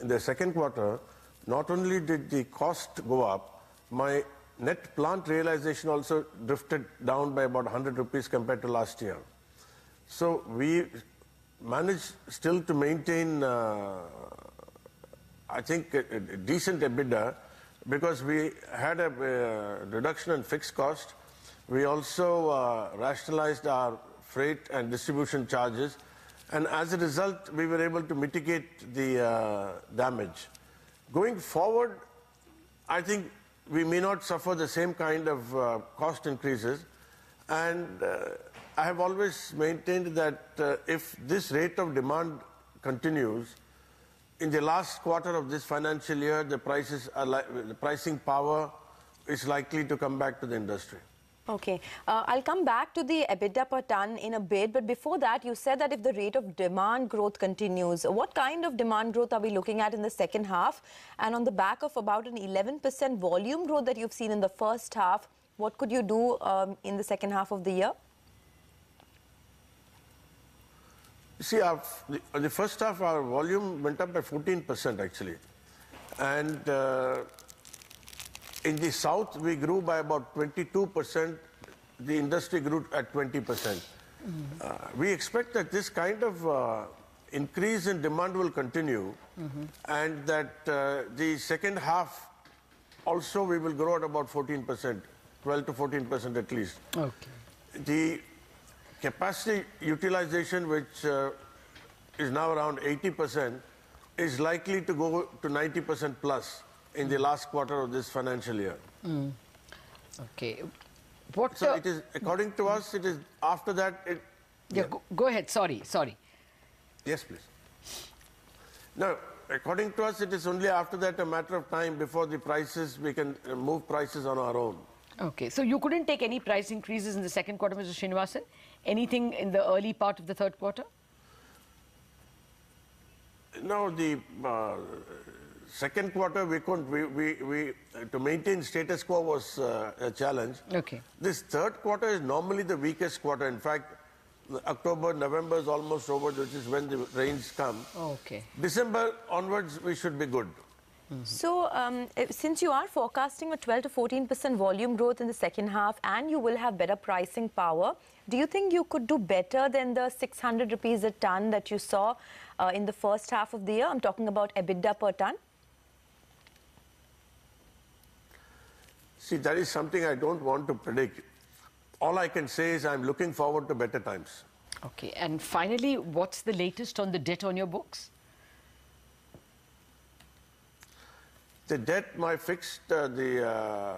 in the second quarter, not only did the cost go up, my net plant realization also drifted down by about 100 rupees compared to last year. So we managed still to maintain, I think, a decent EBITDA because we had a reduction in fixed cost. We also rationalized our freight and distribution charges, and as a result, we were able to mitigate the damage. Going forward, I think we may not suffer the same kind of cost increases, and I have always maintained that if this rate of demand continues, in the last quarter of this financial year, the pricing power is likely to come back to the industry. Okay, I'll come back to the EBITDA per ton in a bit, but before that, you said that if the rate of demand growth continues, what kind of demand growth are we looking at in the second half? And on the back of about an 11% volume growth that you've seen in the first half, what could you do in the second half of the year? See, the first half, our volume went up by 14% actually. And in the south, we grew by about 22%. The industry grew at 20%. We expect that this kind of increase in demand will continue, and that the second half also we will grow at about 14%, 12 to 14% at least. Okay. The capacity utilization, which is now around 80%, is likely to go to 90% plus in the last quarter of this financial year. Okay. So it is, according to us, it is after that. Go ahead. Sorry. Yes, please. No, according to us, it is only after that a matter of time before the prices, we can move prices on our own. Okay, so you couldn't take any price increases in the second quarter, Mr. Srinivasan? Anything in the early part of the third quarter? No, the second quarter we couldn't. We to maintain status quo was a challenge. Okay. This third quarter is normally the weakest quarter. In fact, October, November is almost over, which is when the rains come. Okay. December onwards, we should be good. So, since you are forecasting a 12 to 14% volume growth in the second half and you will have better pricing power, do you think you could do better than the 600 rupees a ton that you saw in the first half of the year? I'm talking about EBITDA per ton. See, that is something I don't want to predict. All I can say is I'm looking forward to better times. Okay, and finally, what's the latest on the debt on your books? The debt, my fixed, the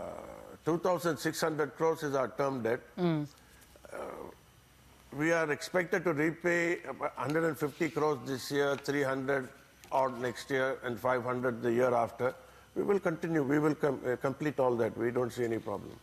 2,600 crores is our term debt. We are expected to repay 150 crores this year, 300 odd next year, and 500 the year after. We will continue. We will complete all that. We don't see any problem.